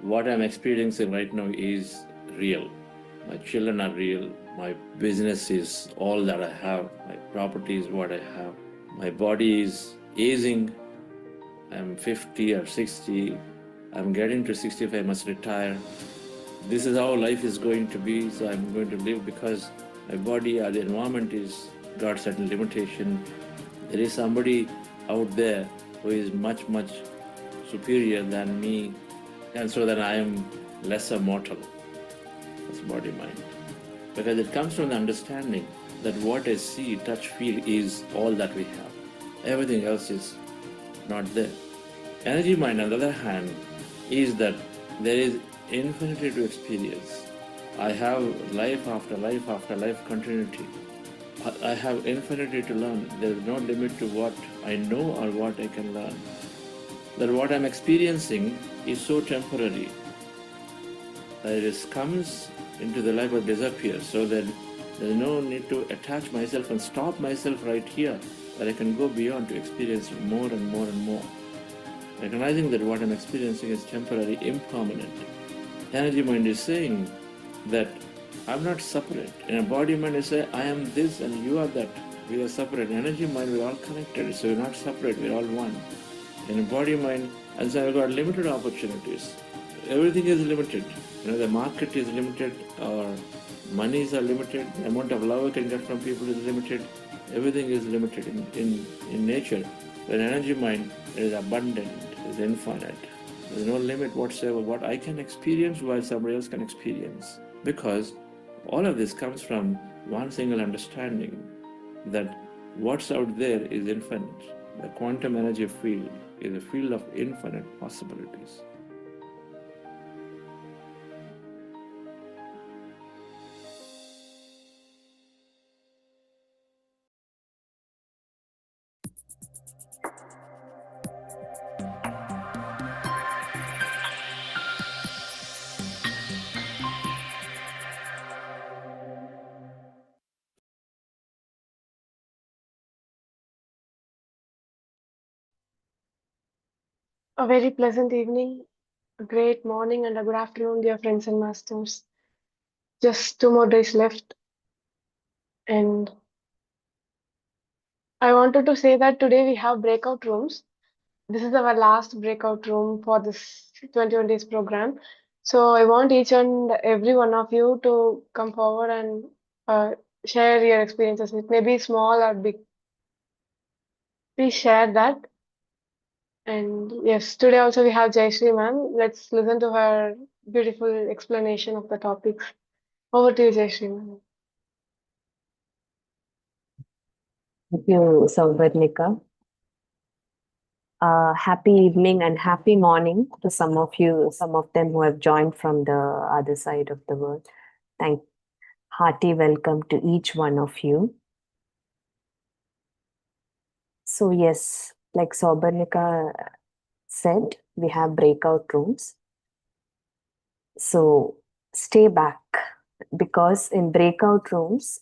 what I'm experiencing right now is real. My children are real. My business is all that I have. My property is what I have. My body is aging. I'm 50 or 60. I'm getting to 65, I must retire. This is how life is going to be, so I'm going to live because my body or the environment is got certain limitation. There is somebody out there who is much, much superior than me, and so that I am lesser mortal. That's body mind. Because it comes from the understanding that what I see, touch, feel is all that we have. Everything else is not there. Energy mind, on the other hand, is that there is infinity to experience. I have life after life after life continuity. I have infinity to learn. There is no limit to what I know or what I can learn. That what I'm experiencing is so temporary that it comes into the life but disappears, so that there's no need to attach myself and stop myself right here, that I can go beyond to experience more and more and more. Recognizing that what I'm experiencing is temporary, impermanent. Energy mind is saying that I'm not separate. In a body mind, I say, I am this and you are that. We are separate. In energy mind, we're all connected, so we're not separate, we're all one. In a body mind, and so I've got limited opportunities. Everything is limited. The market is limited, or monies are limited, the amount of love I can get from people is limited. Everything is limited in nature. But energy mind is abundant, is infinite. There's no limit whatsoever what I can experience while somebody else can experience. Because all of this comes from one single understanding that what's out there is infinite. The quantum energy field is a field of infinite possibilities. A very pleasant evening, a great morning, and a good afternoon, dear friends and masters. Just 2 more days left, and I wanted to say that today we have breakout rooms. This is our last breakout room for this 21 days program. So I want each and every one of you to come forward and uh, share your experiences. It may be small or big. Please share that. And yes, today also we have Jayashree ma'am. Let's listen to her beautiful explanation of the topics. Over to you, Jayashree ma'am. Thank you, Sauvarnika. Happy evening and happy morning to some of you, some of them who have joined from the other side of the world. Thank hearty welcome to each one of you. So yes, like Sauvarnika said, we have breakout rooms. So stay back, because in breakout rooms,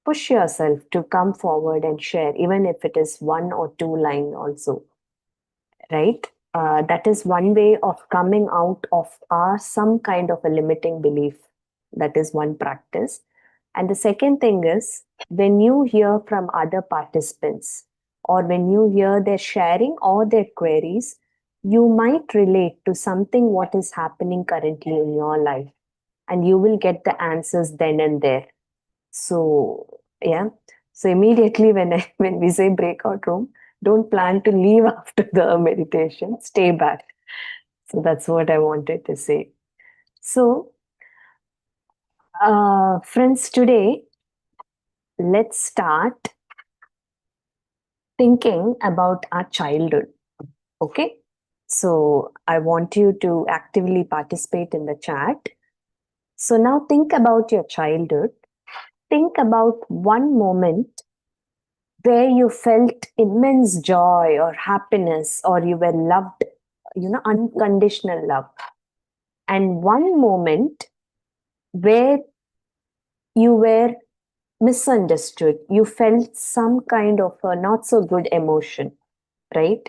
push yourself to come forward and share, even if it is 1 or 2 line also, right? That is one way of coming out of some kind of a limiting belief. That is one practice. And the second thing is, when you hear from other participants, or when you hear their sharing or their queries, you might relate to something what is happening currently in your life, and you will get the answers then and there. So yeah, so immediately when we say breakout room, don't plan to leave after the meditation. Stay back. So that's what I wanted to say. So, friends, today let's start thinking about our childhood. Okay. So I want you to actively participate in the chat. So now think about your childhood. Think about one moment where you felt immense joy or happiness, or you were loved, unconditional love. And one moment where you were misunderstood, you felt some kind of a not so good emotion, right?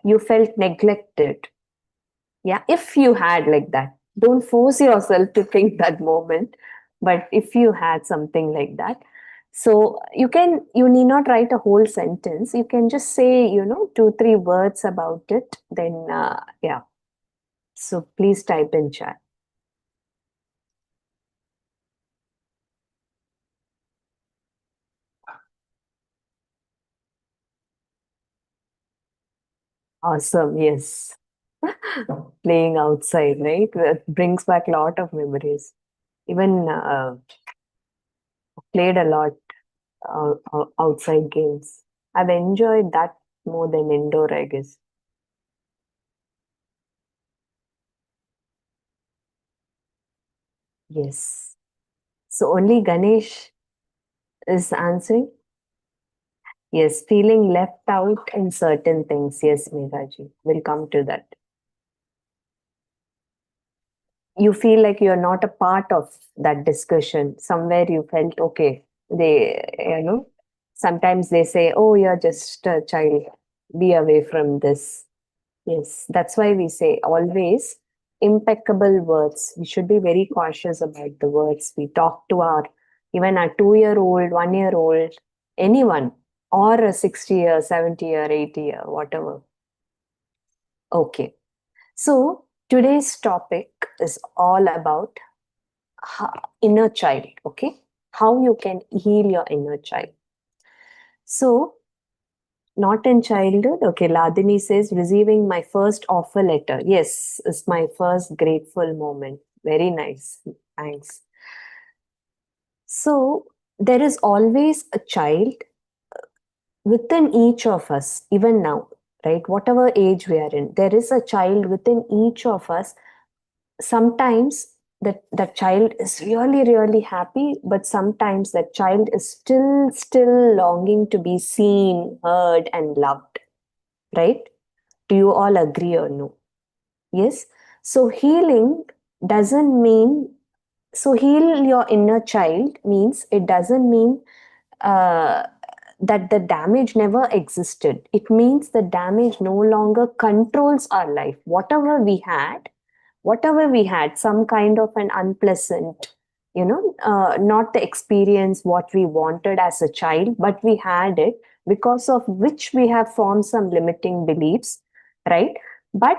You felt neglected, Yeah, if you had like that, don't force yourself to think that moment, but if you had something like that, so you need not write a whole sentence. You can just say, 2, 3 words about it. Then, yeah. So please type in chat. Awesome. Yes. Playing outside, right? It brings back a lot of memories. Even played a lot outside games. I've enjoyed that more than indoor, I guess. Yes. So only Ganesh is answering. Yes, feeling left out in certain things. Yes, Meghaji. We'll come to that. You feel like you're not a part of that discussion. Somewhere you felt okay. Sometimes they say, oh, you're just a child. Be away from this. Yes, that's why we say always impeccable words. We should be very cautious about the words we talk to even a 2-year-old, 1-year-old, anyone, or a 60-year, 70-year, 80-year, whatever. Okay. So today's topic is all about inner child. Okay. How you can heal your inner child. So not in childhood. Okay, Ladini says, receiving my first offer letter. Yes, it's my first grateful moment. Very nice. Thanks. So, there is always a child within each of us, even now, right? Whatever age we are in, there is a child within each of us. Sometimes that child is really, really happy, but sometimes that child is still longing to be seen, heard, and loved, right? Do you all agree or no? Yes. So healing doesn't mean, so heal your inner child means it doesn't mean uh, that the damage never existed. It means the damage no longer controls our life. Whatever we had, some kind of an unpleasant, not the experience what we wanted as a child, but we had it because of which we have formed some limiting beliefs, right? But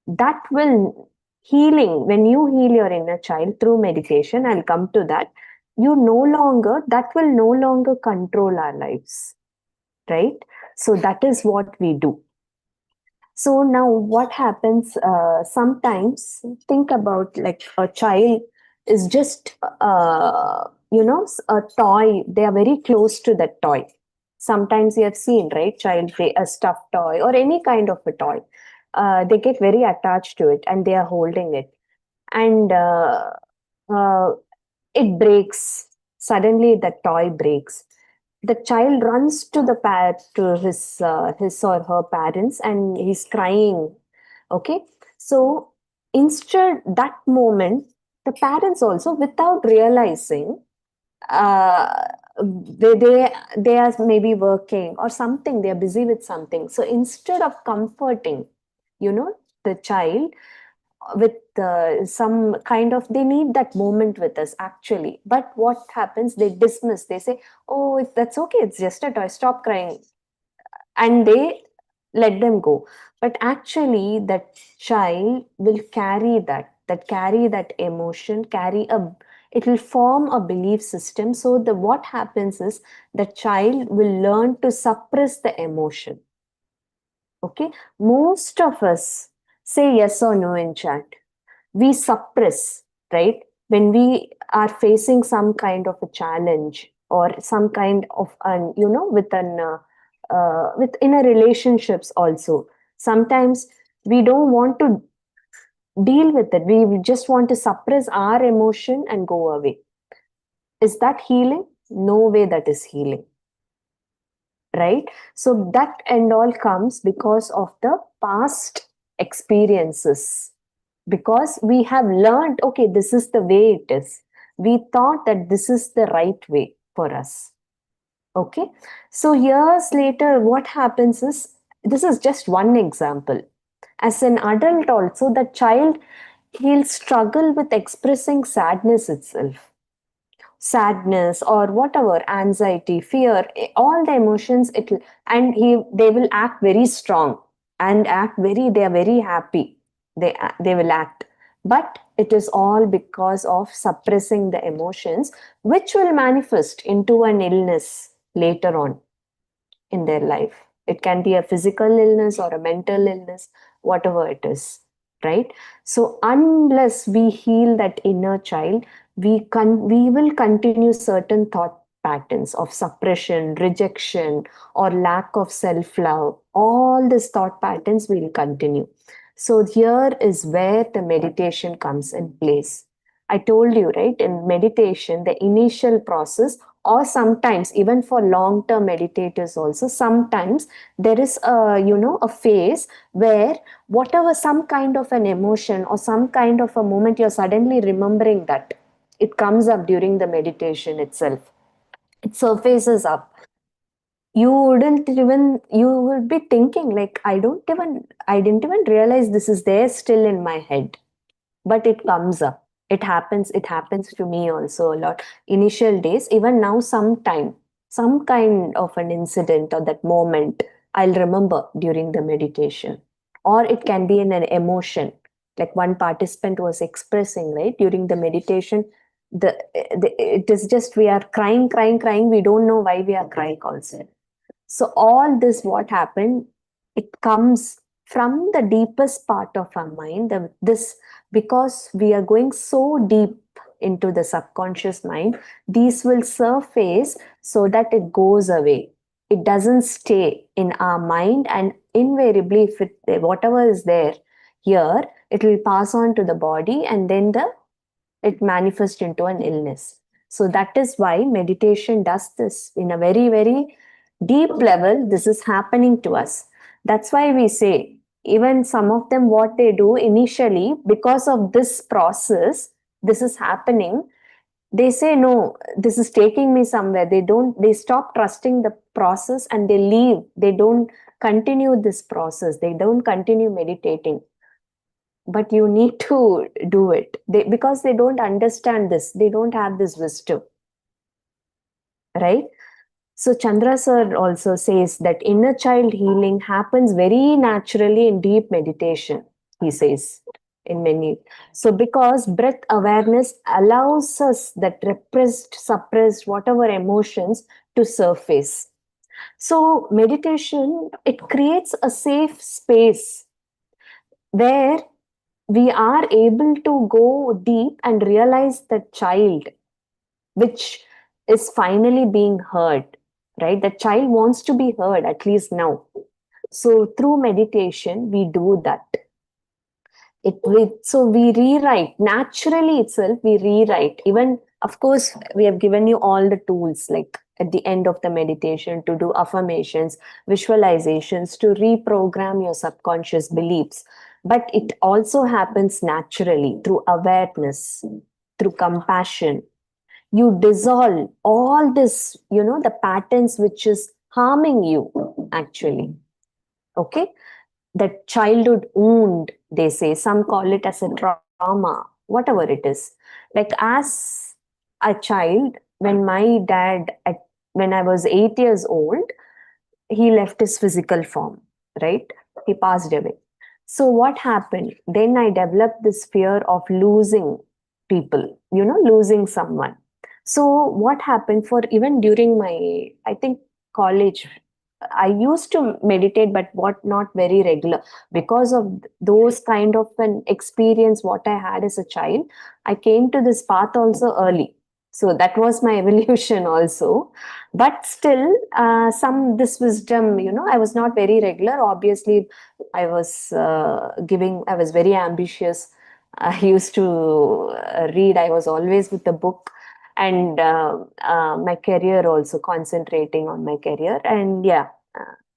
that will healing, when you heal your inner child through meditation, I'll come to that, that will no longer control our lives, right? So that is what we do. So now what happens, sometimes think about like a child is just a toy. They are very close to that toy. Sometimes you have seen, right, a stuffed toy or any kind of a toy, they get very attached to it and they are holding it, and uh, it breaks. Suddenly the toy breaks. The child runs to to his or her parents and he's crying. Okay, so instead that moment, the parents also, without realizing, uh, they are maybe working or something, they are busy with something. So instead of comforting, the child with some kind of, they need that moment with us actually, but what happens, they dismiss, they say, oh, that's okay, it's just a toy, stop crying, and they let them go. But actually that child will carry that emotion, it will form a belief system. So the what happens is the child will learn to suppress the emotion. Okay, most of us say yes or no in chat. We suppress, right? When we are facing some kind of a challenge or some kind of an, with in a relationships also, sometimes we don't want to deal with it. We just want to suppress our emotion and go away. Is that healing? No way that is healing, right? So that and all comes because of the past experiences, because we have learned, okay, this is the way it is. We thought that this is the right way for us. Okay, so years later what happens is, this is just one example. As an adult also, the child, he'll struggle with expressing sadness itself, sadness or whatever, anxiety, fear, all the emotions, and they will act very strong and they are very happy, they will act, but it is all because of suppressing the emotions, which will manifest into an illness later on in their life. It can be a physical illness or a mental illness, whatever it is, right? So unless we heal that inner child, we will continue certain thought patterns of suppression, rejection, or lack of self-love. All these thought patterns will continue. So here is where the meditation comes in place. I told you, right? In meditation, the initial process, or sometimes even for long term meditators also, sometimes there is a phase where whatever, some kind of an emotion or some kind of a moment, you're suddenly remembering that it comes up during the meditation itself, it surfaces up. You would be thinking like, I didn't even realize this is there still in my head, but it comes up. It happens to me also a lot. Initial days, even now, some kind of an incident or that moment I'll remember during the meditation. Or it can be in an emotion, like one participant was expressing, right, during the meditation. It is just, we are crying, we don't know why we are crying also. So all this, what happened, it comes from the deepest part of our mind. This, because we are going so deep into the subconscious mind, these will surface so that it goes away. It doesn't stay in our mind, and invariably, if whatever is there here, it will pass on to the body, and then it manifests into an illness. So that is why meditation does this in a very, very deep level. This is happening to us. That's why we say, even some of them, what they do initially, because of this process, this is happening, they say, no, this is taking me somewhere. They stop trusting the process and they leave. They don't continue this process. They don't continue meditating. But you need to do it, because they don't understand this, they don't have this wisdom, right? So Chandra sir also says that inner child healing happens very naturally in deep meditation, he says, in many. So because breath awareness allows us that repressed, suppressed, whatever emotions to surface. So meditation, it creates a safe space where we are able to go deep and realize the child, which is finally being heard, right? The child wants to be heard, at least now. So through meditation, we do that. So we rewrite naturally itself, we rewrite. Even, of course, we have given you all the tools, like at the end of the meditation, to do affirmations, visualizations, to reprogram your subconscious beliefs. But it also happens naturally through awareness, through compassion. You dissolve all this, the patterns which is harming you, actually. Okay? The childhood wound, they say, some call it as a trauma, whatever it is. Like, as a child, when my dad, when I was 8 years old, he left his physical form, right? He passed away. So what happened? Then I developed this fear of losing people, losing someone. So what happened, for even during my, I think, college, I used to meditate, but not very regular, because of those kind of an experience what I had as a child. I came to this path also early. So that was my evolution also. But still, some this wisdom, I was not very regular. Obviously, I was I was very ambitious. I used to read. I was always with the book, and my career also, concentrating on my career. And yeah,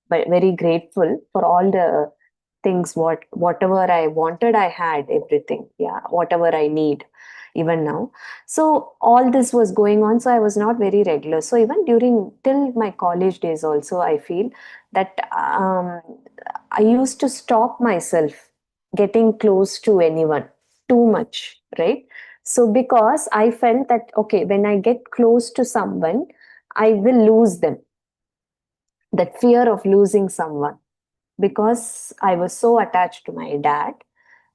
but very grateful for all the things, whatever I wanted, I had everything. Yeah, whatever I need, even now. So all this was going on. So I was not very regular. So even till my college days also, I feel that I used to stop myself getting close to anyone too much, right? So because I felt that, okay, when I get close to someone, I will lose them. That fear of losing someone, because I was so attached to my dad,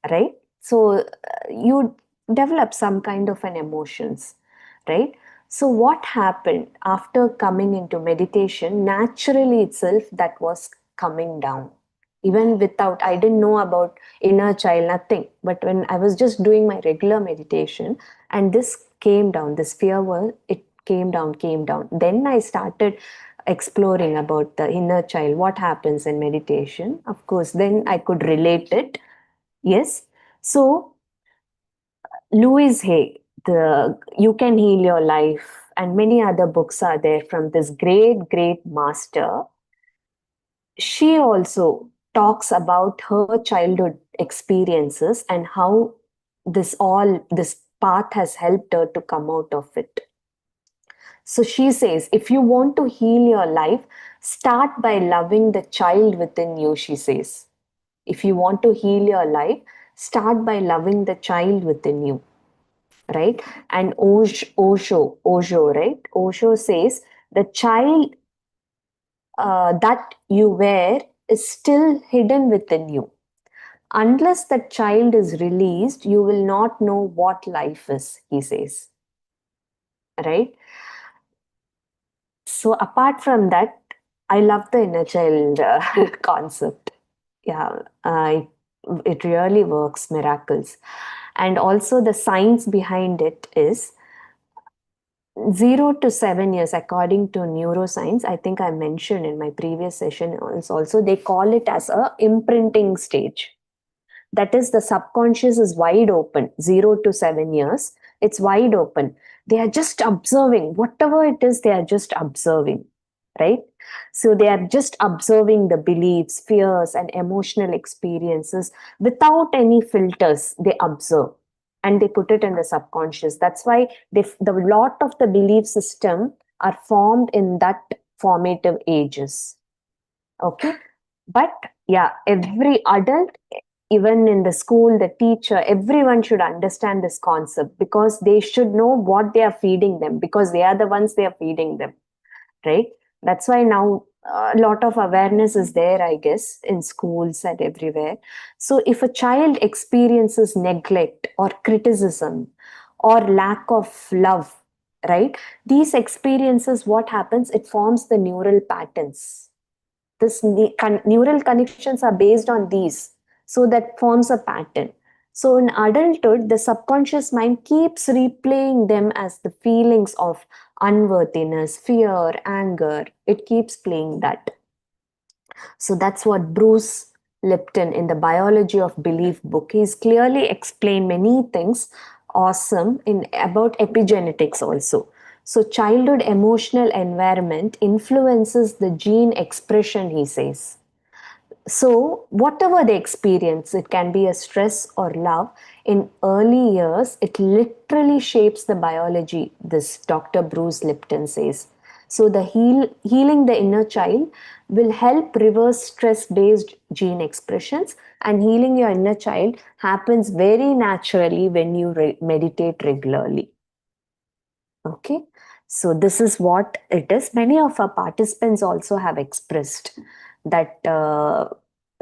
right? So you develop some kind of an emotions, right? So what happened after coming into meditation, naturally itself that was coming down. Even without, I didn't know about inner child, nothing. But when I was just doing my regular meditation, and this came down, this fear was, it came down, came down. Then I started exploring about the inner child, what happens in meditation. Of course, then I could relate it. Yes. So Louise Hay, the You Can Heal Your Life, and many other books are there from this great, great master. She also talks about her childhood experiences and how this path has helped her to come out of it. So she says, if you want to heal your life, start by loving the child within you, she says. If you want to heal your life, start by loving the child within you, right? And Osho, right? Osho says the child that you were is still hidden within you. Unless that child is released, you will not know what life is, he says, right? So apart from that, I love the inner child concept. Yeah, it really works miracles. And also the science behind it is 0 to 7 years, according to neuroscience. I think I mentioned in my previous session also, they call it as a imprinting stage. That is, the subconscious is wide open. 0 to 7 years, it's wide open. They are just observing whatever it is, they are just observing, right? So they are just observing the beliefs, fears, and emotional experiences without any filters. They observe and they put it in the subconscious. That's why the lot of the belief system are formed in that formative ages. Okay. But yeah, every adult, even in the school, the teacher, everyone should understand this concept, because they should know what they are feeding them, because they are the ones they are feeding them, right? That's why now a lot of awareness is there, I guess, in schools and everywhere. So if a child experiences neglect or criticism or lack of love, right? These experiences, what happens? It forms the neural patterns. Neural connections are based on these, so that forms a pattern. So in adulthood, the subconscious mind keeps replaying them as the feelings of unworthiness, fear, anger. It keeps playing that. So that's what Bruce Lipton in the Biology of Belief book, he's clearly explained many things awesome in about epigenetics also. So childhood emotional environment influences the gene expression, he says. So, whatever they experience, it can be a stress or love, in early years, it literally shapes the biology, this Dr. Bruce Lipton says. So, healing the inner child will help reverse stress based gene expressions, and healing your inner child happens very naturally when you meditate regularly. Okay, so this is what it is. Many of our participants also have expressed that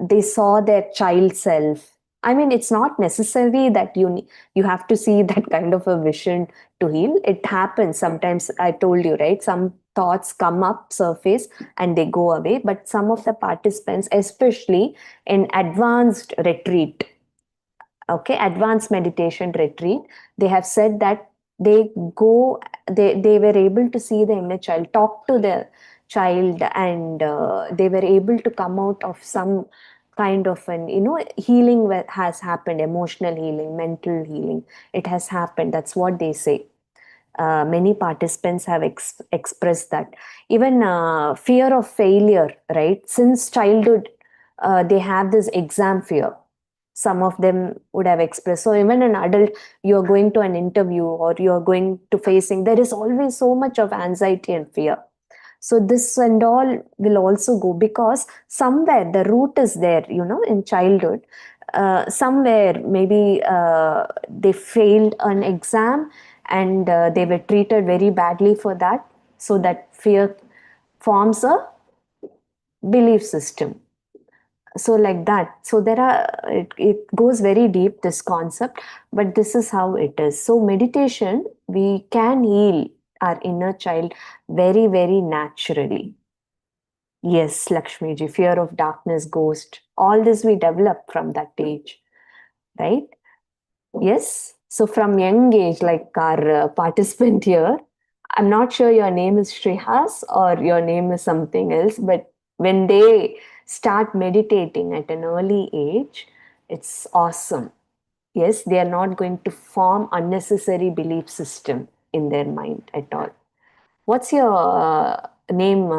they saw their child self. I mean, it's not necessary that you have to see that kind of a vision to heal. It happens sometimes. I told you, right? Some thoughts come up surface and they go away. But some of the participants, especially in advanced retreat, okay, advanced meditation retreat, they have said that they were able to see the inner child, talk to the child, and they were able to come out of some kind of an healing has happened, emotional healing, mental healing. It has happened. That's what they say. Many participants have expressed that. Even fear of failure, right? Since childhood, they have this exam fear. Some of them would have expressed. So even an adult, you're going to an interview or you're going to facing, there is always so much of anxiety and fear. So this and all will also go, because somewhere the root is there, in childhood. Somewhere maybe they failed an exam, and they were treated very badly for that. So that fear forms a belief system. So like that, so there are, it goes very deep, this concept, but this is how it is. So meditation, we can heal our inner child very, very naturally. Yes, Lakshmiji, fear of darkness, ghost, all this we develop from that age, right? Yes. So from young age, like our participant here, I'm not sure your name is Shrihas or your name is something else, but when they start meditating at an early age, it's awesome. Yes, they are not going to form unnecessary belief system in their mind at all. What's your name,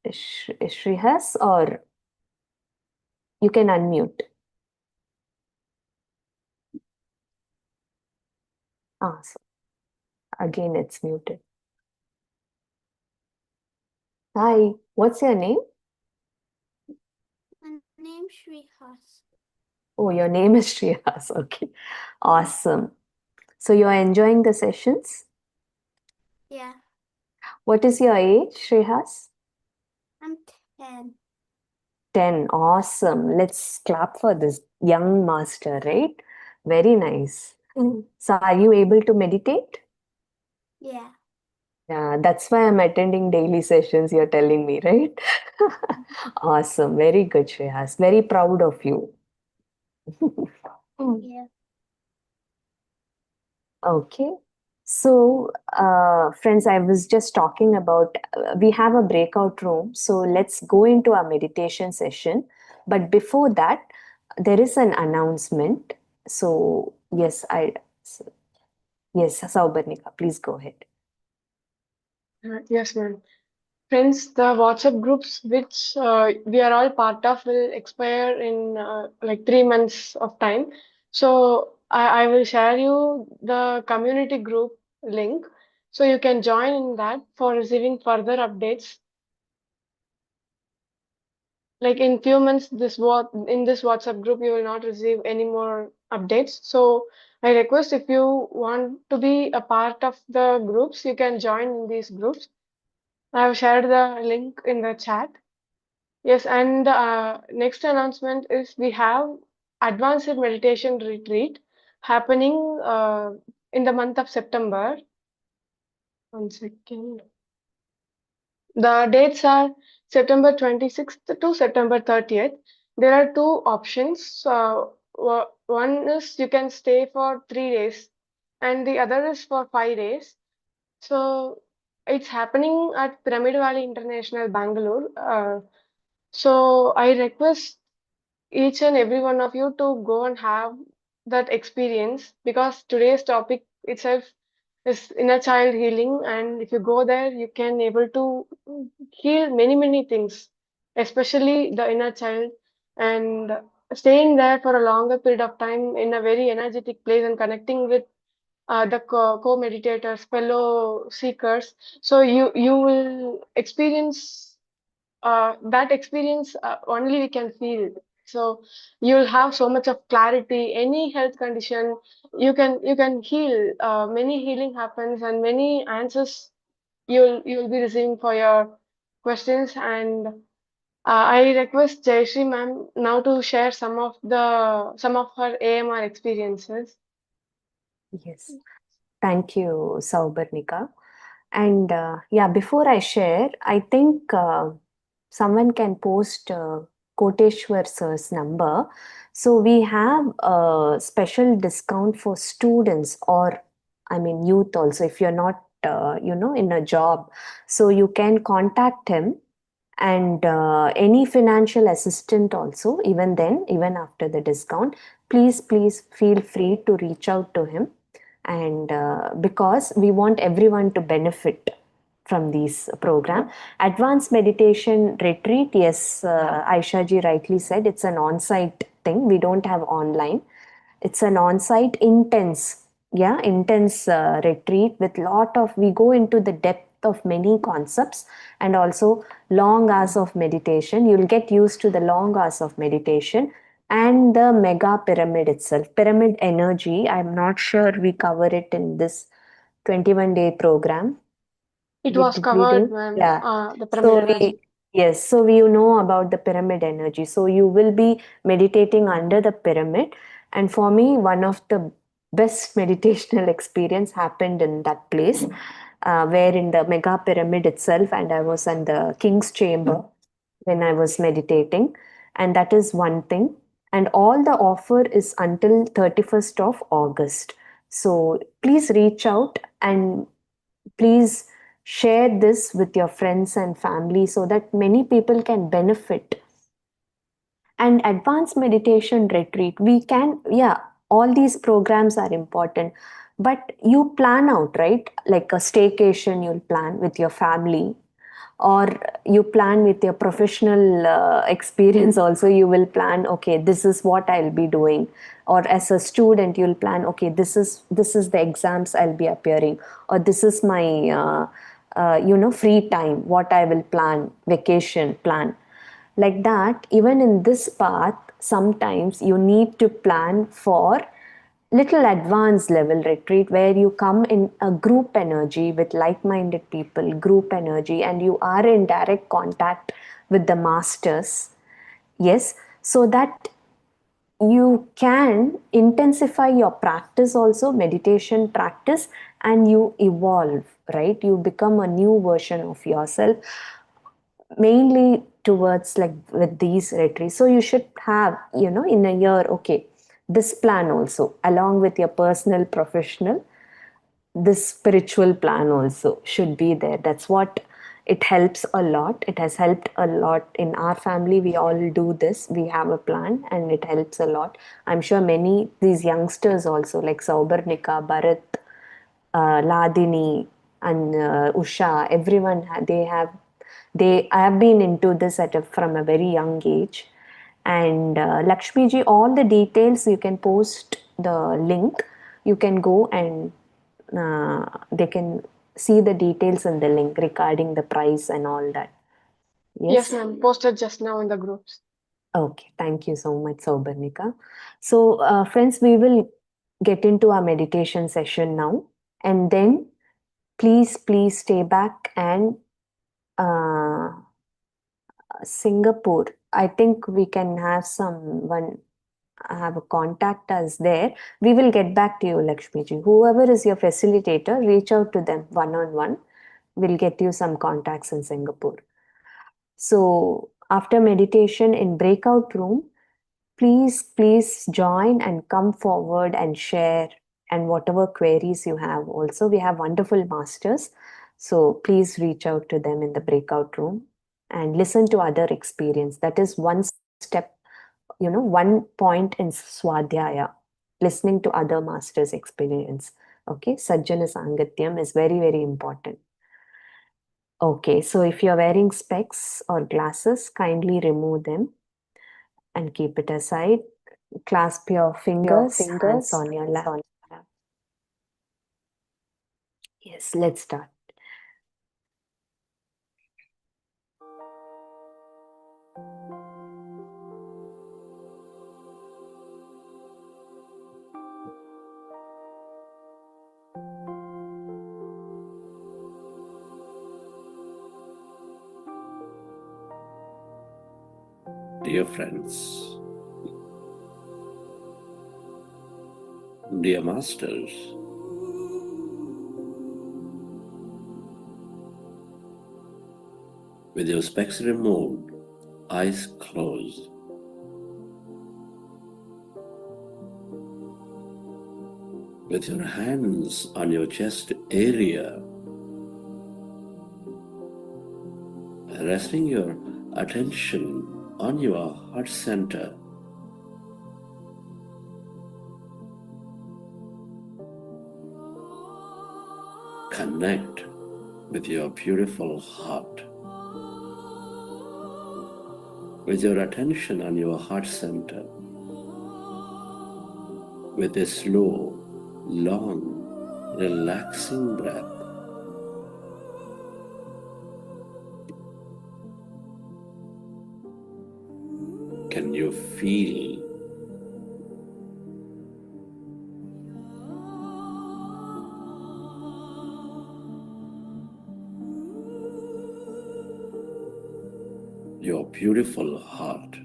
Shrihas, or you can unmute? So again, it's muted. Hi, what's your name? My name's Shrihas. Oh, your name is Shrihas. Okay, awesome. So you are enjoying the sessions? Yeah, What is your age, Shrihas? I'm 10. 10. Awesome. Let's clap for this young master, right? Very nice. So are you able to meditate? Yeah. Yeah, that's why I'm attending daily sessions, you're telling me, right? Awesome. Very good, Shreyas. Very proud of you. Yeah. Okay. So, friends, I was just talking about, we have a breakout room. So let's go into our meditation session. But before that, there is an announcement. So, yes, yes, Saubarnika, please go ahead. Yes, ma'am. Friends, the WhatsApp groups which we are all part of will expire in like 3 months of time. So I will share you the community group link. So you can join in that for receiving further updates. Like in few months, in this WhatsApp group, you will not receive any more updates. So I request, if you want to be a part of the groups, you can join in these groups. I have shared the link in the chat. Yes, and next announcement is we have advanced meditation retreat happening in the month of September. 1 second. The dates are September 26th to September 30th. There are two options. One is you can stay for 3 days, and the other is for 5 days. So it's happening at Pyramid Valley International, Bangalore. So I request each and every one of you to go and have that experience, because today's topic itself is inner child healing, and if you go there you can able to heal many things, especially the inner child, and staying there for a longer period of time in a very energetic place and connecting with the co-meditators, fellow seekers. So you will experience that experience, only we can feel. So you'll have so much of clarity. Any health condition, you can heal. Many healing happens, and many answers you'll be receiving for your questions. And I request Jayashree ma'am now to share some of her AMR experiences. Yes. Thank you, Saubarnika. And yeah, before I share, I think someone can post Koteshwar sir's number. So we have a special discount for students, or I mean youth also, if you're not in a job. So you can contact him, and any financial assistant also, even then, even after the discount, please feel free to reach out to him. And because we want everyone to benefit from this program. Advanced meditation retreat, yes, Aisha ji rightly said, it's an on-site thing, we don't have online. It's an on-site intense retreat with lot of, we go into the depth of many concepts and also long hours of meditation. You'll get used to the long hours of meditation and the mega pyramid itself. Pyramid energy, I'm not sure we cover it in this 21-day program. It was Did we covered do? when Yeah. the pyramid energy. Yes, so we know about the pyramid energy. So you will be meditating under the pyramid. And for me, one of the best meditational experience happened in that place, where in the mega pyramid itself, and I was in the king's chamber when I was meditating. And that is one thing. And all the offer is until 31st of August. So please reach out and please share this with your friends and family so that many people can benefit. And advanced meditation retreat, we can, yeah, all these programs are important, but you plan out, right? Like a staycation, you'll plan with your family, or you plan with your professional experience also. You will plan, okay, this is what I'll be doing, or as a student you'll plan, okay, this is the exams I'll be appearing, or this is my free time, what I will plan, vacation plan. Like that, even in this path, sometimes you need to plan for little advanced level retreat where you come in a group energy with like-minded people, group energy, and you are in direct contact with the masters. Yes, so that you can intensify your practice also, meditation practice, and you evolve, right? You become a new version of yourself, mainly towards like with these retreats. So you should have, in a year, okay, this plan also, along with your personal, professional, this spiritual plan also should be there. That's what it helps a lot. It has helped a lot in our family. We all do this. We have a plan and it helps a lot. I'm sure many these youngsters also, like Saubarnika, Bharat, Ladini, and Usha, everyone I have been into this from a very young age. And Lakshmi ji, all the details you can post the link. You can go and they can see the details in the link regarding the price and all that. Yes, Yes. ma'am. Posted just now in the groups. Okay, thank you so much, Saubarnika. So, friends, we will get into our meditation session now, and then please stay back and Singapore. I think we can have someone have a contact us there. We will get back to you, Lakshmi ji. Whoever is your facilitator, reach out to them one on one. We'll get you some contacts in Singapore. So after meditation in breakout room, please join and come forward and share, and whatever queries you have. Also, we have wonderful masters, so please reach out to them in the breakout room and listen to other experience. That is one step, one point in swadhyaya, listening to other masters experience. Okay, sajjana sangatyam is very, very important. Okay, so if you're wearing specs or glasses, kindly remove them and keep it aside. Clasp your fingers, hands on your lap. Yes, let's start. Dear friends, dear masters, with your specs removed, eyes closed, with your hands on your chest area, resting your attention on your heart center, connect with your beautiful heart. With your attention on your heart center, with a slow, long, relaxing breath, feel. Your beautiful heart.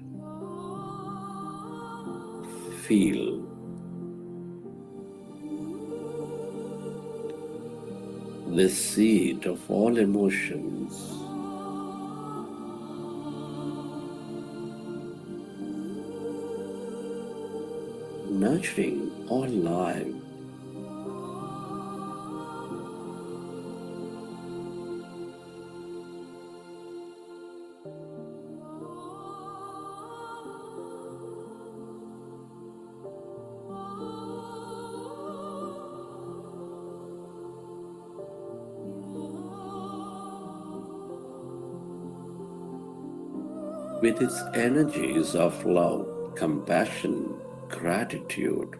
Feel the seed of all emotions. Nurturing all life. With its energies of love, compassion, gratitude.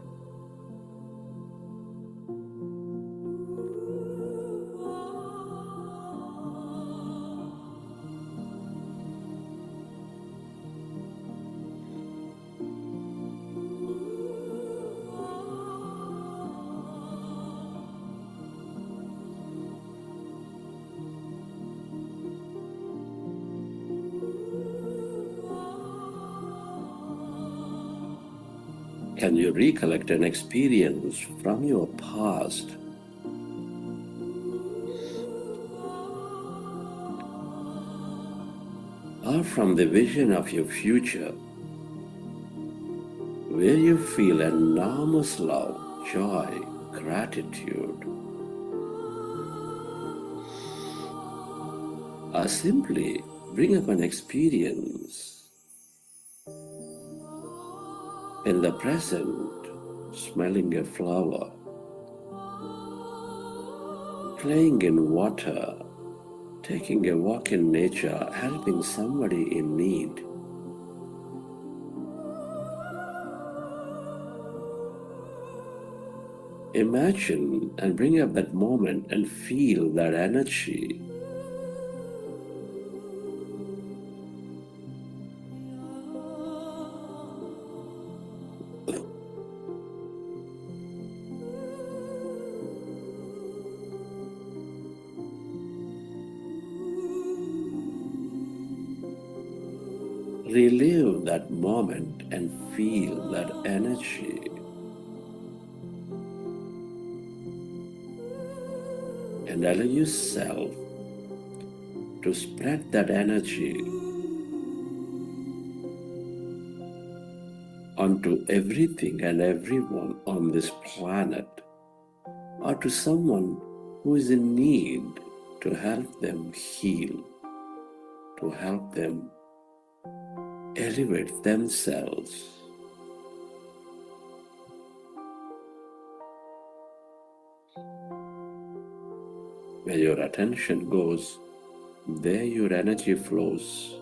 Can you recollect an experience from your past? Or from the vision of your future, where you feel enormous love, joy, gratitude? Or simply bring up an experience in the present, smelling a flower, playing in water, taking a walk in nature, helping somebody in need. Imagine and bring up that moment and feel that energy. Relive that moment and feel that energy. And allow yourself to spread that energy onto everything and everyone on this planet, or to someone who is in need, to help them heal, to help them elevate themselves. Where your attention goes, there your energy flows.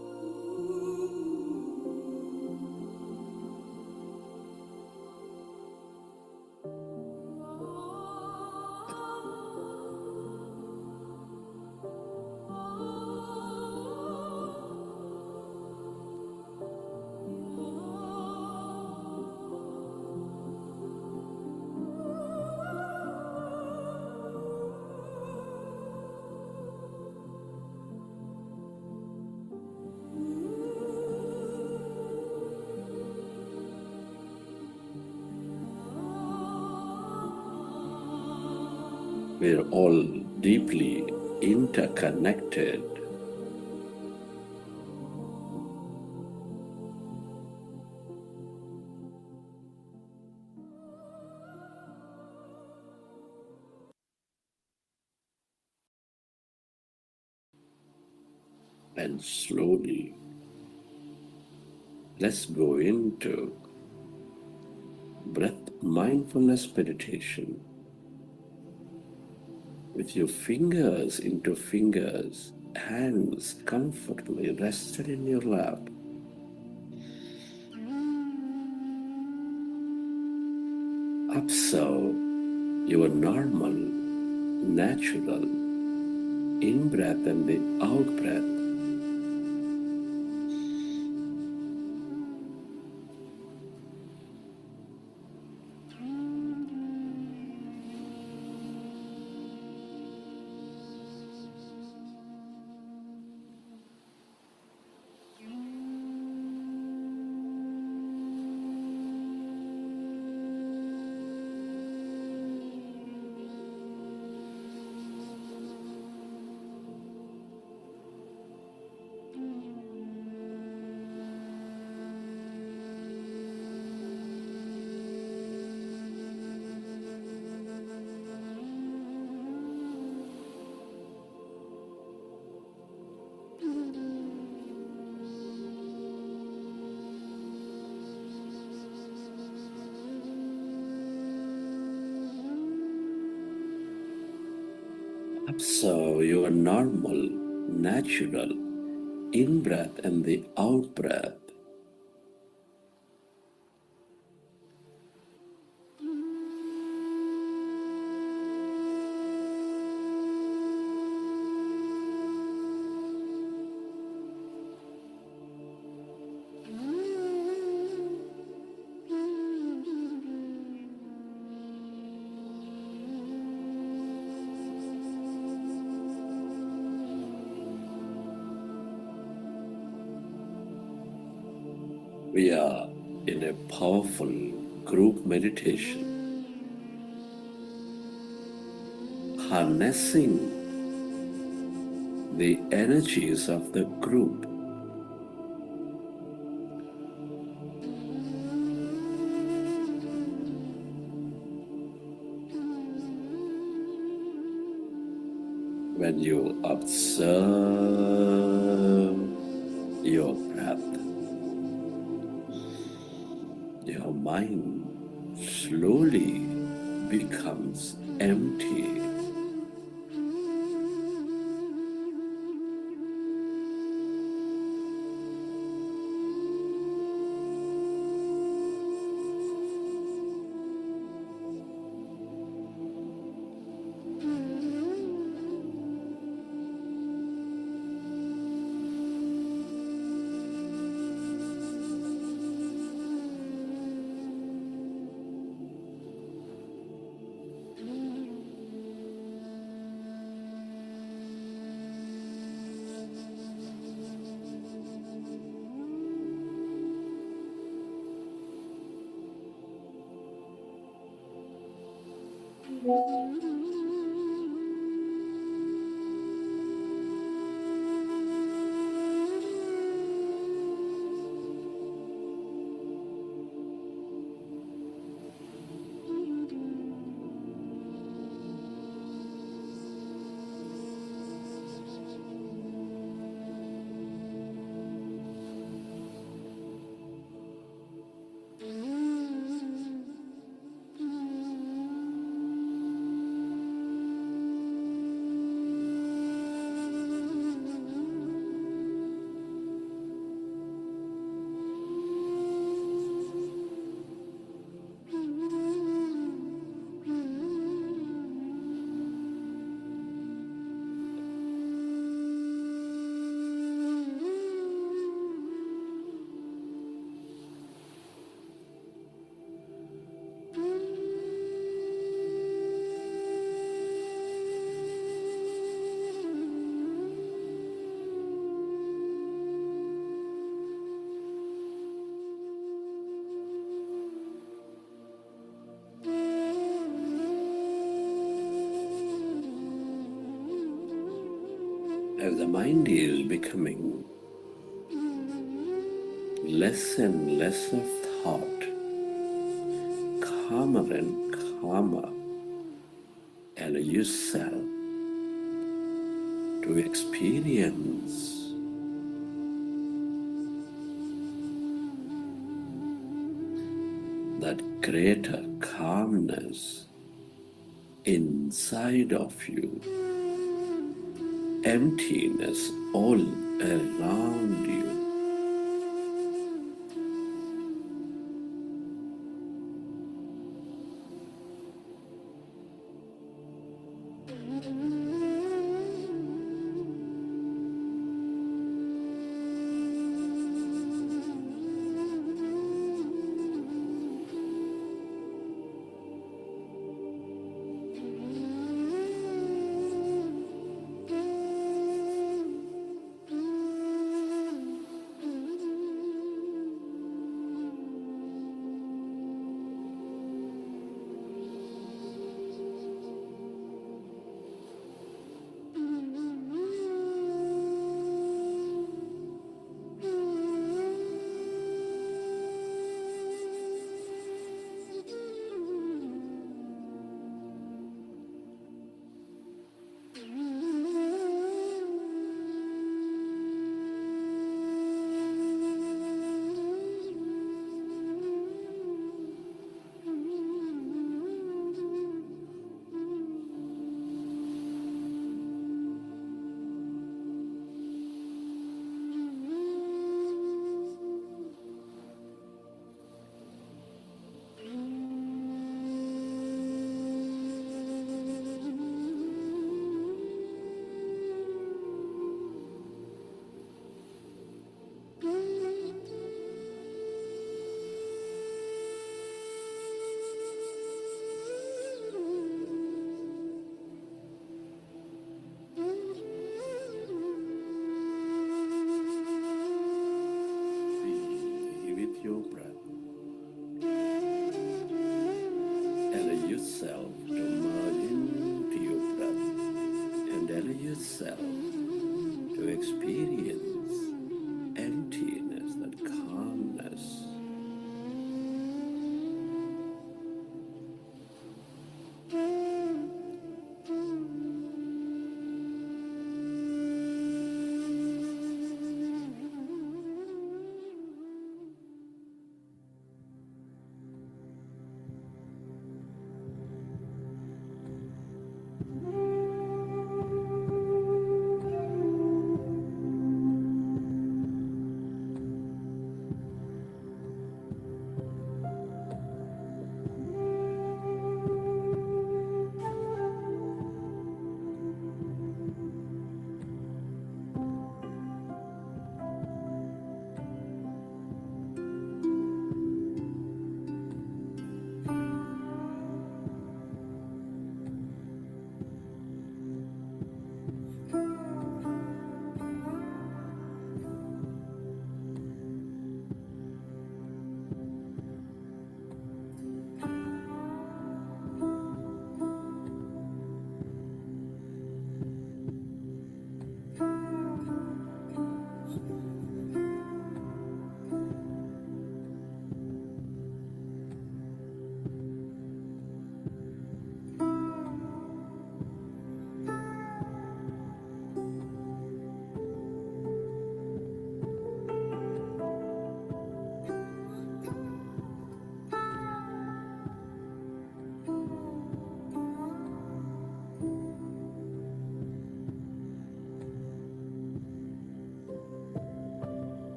We're all deeply interconnected. And slowly, let's go into breath mindfulness meditation. With your fingers into fingers, hands comfortably rested in your lap. Observe your normal, natural in-breath and the out-breath. So your normal, natural in-breath and the out-breath we are in a powerful group meditation, harnessing the energies of the group. When you observe your breath, your mind slowly becomes empty. As the mind is becoming less and less of thought, calmer and calmer, allow yourself to experience that greater calmness inside of you, emptiness all around you.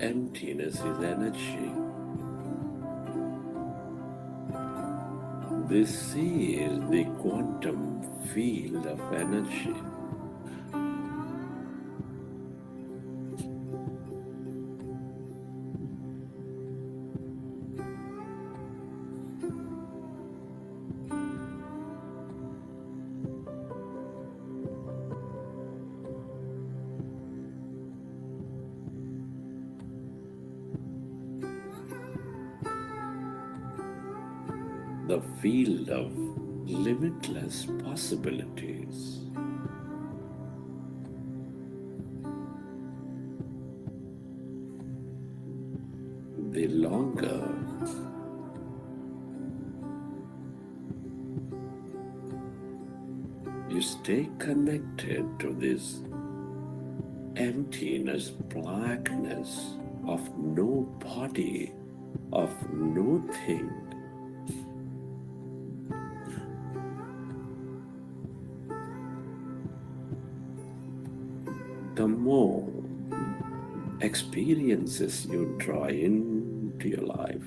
emptiness is energy. This is the quantum field of energy. The field of limitless possibilities. The longer you stay connected to this emptiness, blackness of no body, of no thing, the more experiences you draw into your life.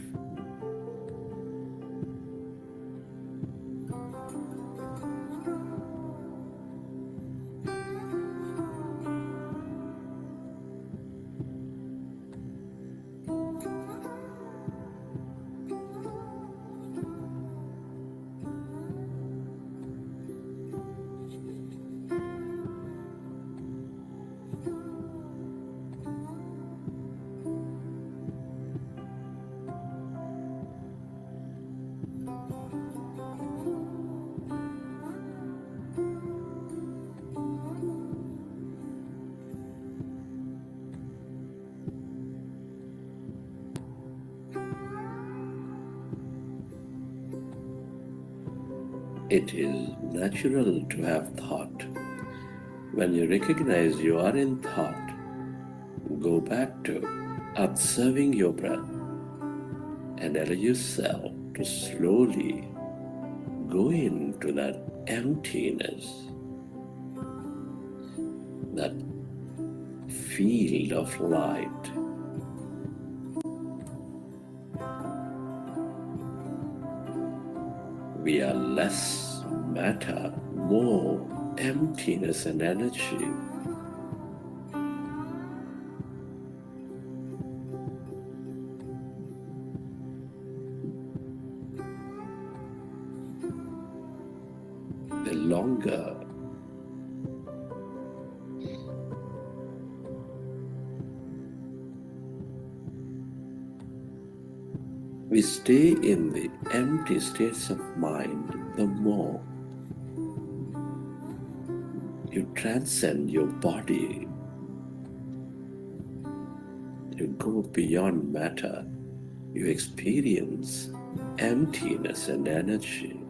It is natural to have thought. When you recognize you are in thought, go back to observing your breath and allow yourself to slowly go into that emptiness, that field of light. We are less matter, more emptiness and energy. The longer we stay in the empty states of mind, the more you transcend your body. You go beyond matter. You experience emptiness and energy.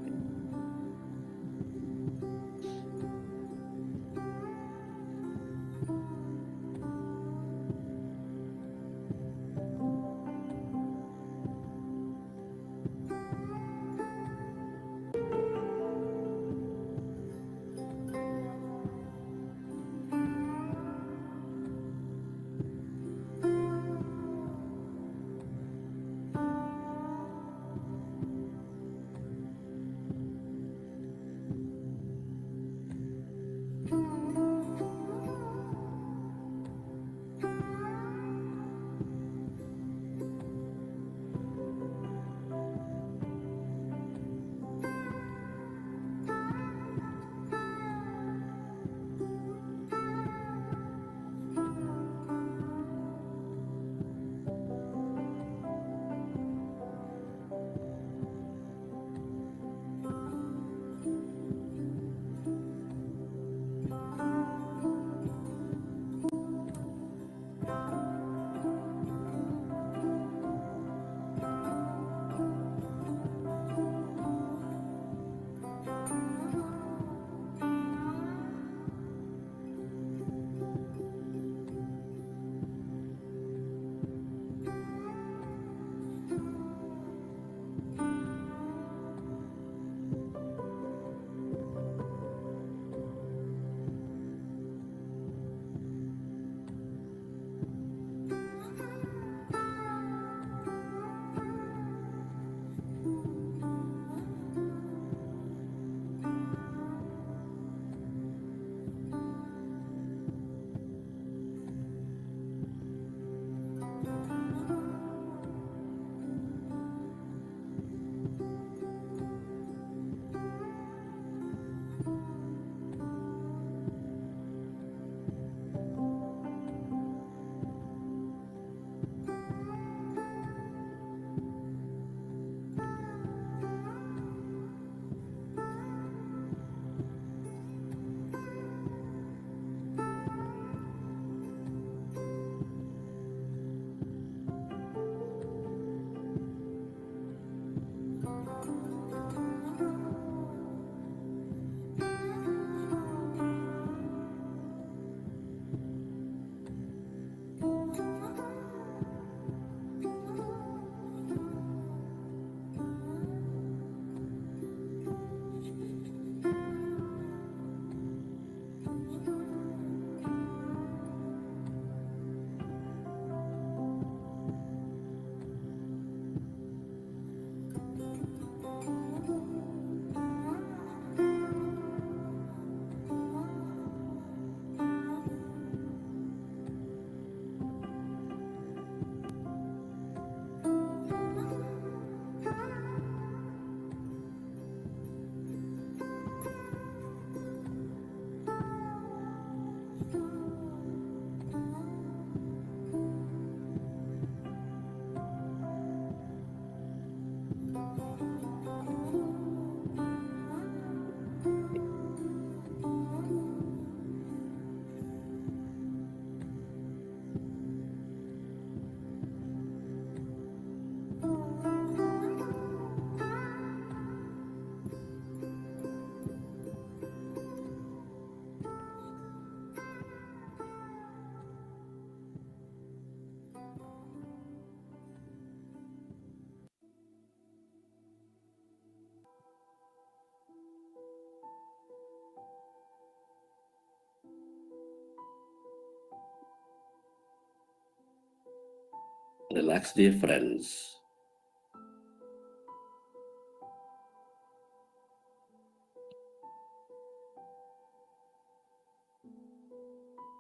Relax, dear friends.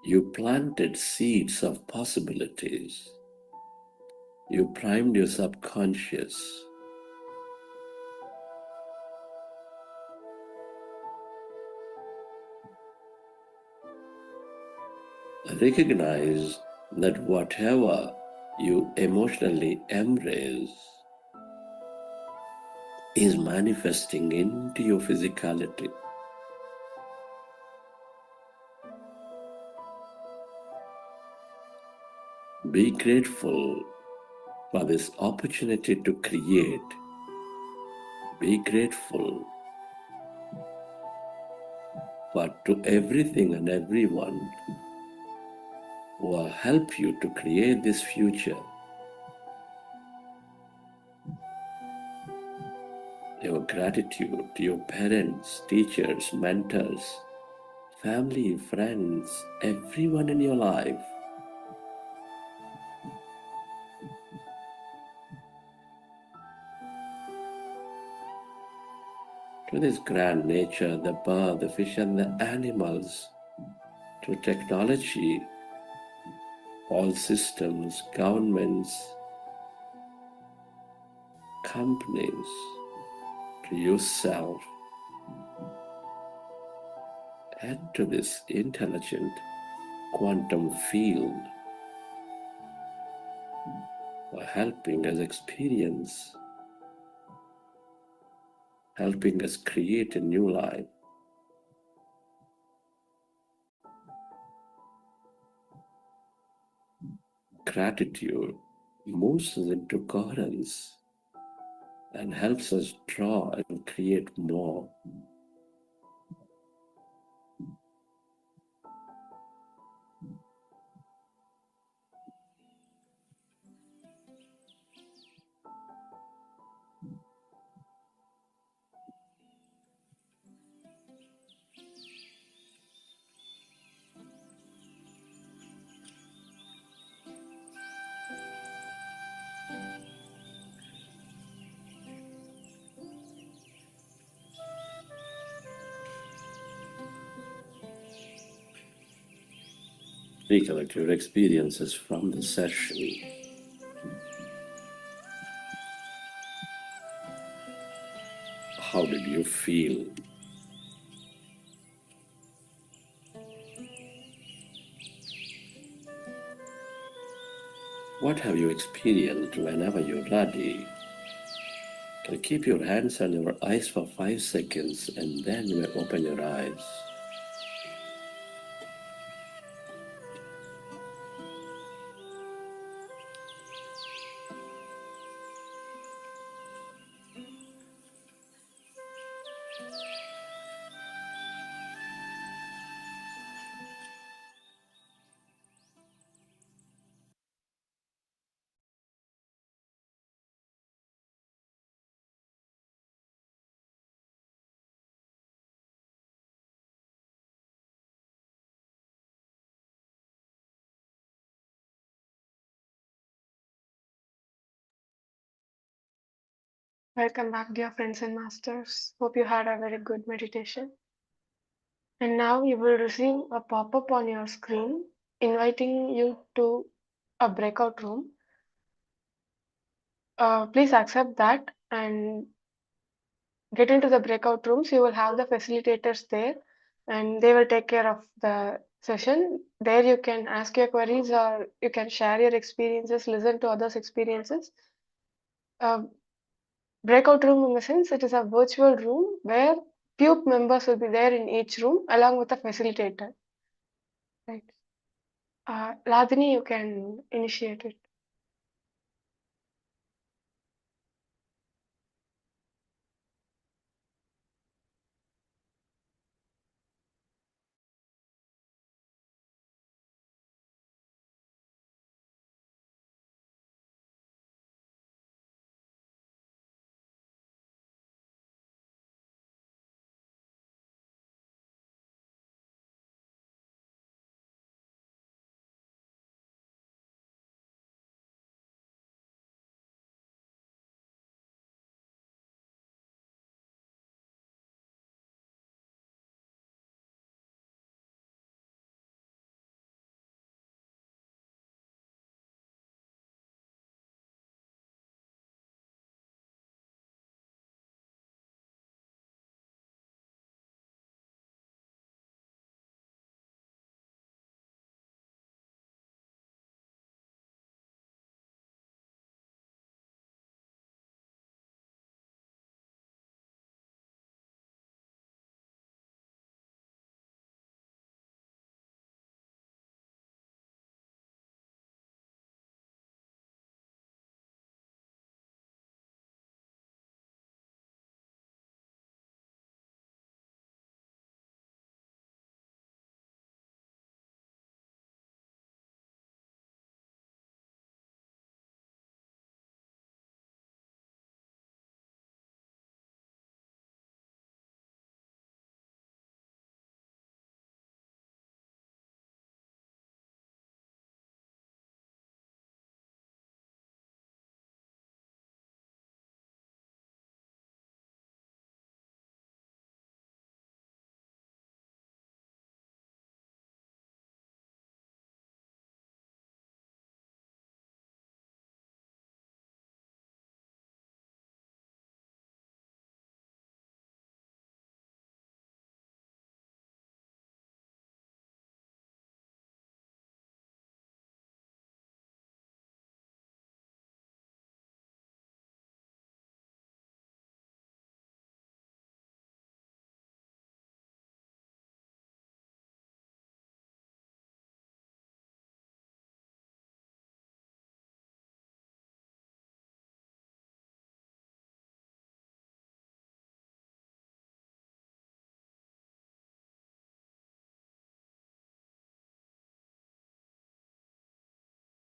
You planted seeds of possibilities. You primed your subconscious. Recognize that whatever you emotionally embrace is manifesting into your physicality. Be grateful for this opportunity to create. Be grateful for to everything and everyone who will help you to create this future. Your gratitude to your parents, teachers, mentors, family, friends, everyone in your life. To this grand nature, the bird, the fish, and the animals, to technology, all systems, governments, companies, to yourself, and to this intelligent quantum field for helping us experience, helping us create a new life. Gratitude moves us into coherence and helps us draw and create more. Recollect your experiences from the session. How did you feel? What have you experienced? Whenever you're ready, can you keep your hands on your eyes for 5 seconds and then you may open your eyes. Welcome back, dear friends and masters. Hope you had a very good meditation. And now you will receive a pop-up on your screen inviting you to a breakout room. Please accept that and get into the breakout rooms. You will have the facilitators there and they will take care of the session. There you can ask your queries or you can share your experiences, listen to others' experiences. Breakout room in the sense it is a virtual room where few members will be there in each room along with a facilitator. Right. Ladini, you can initiate it.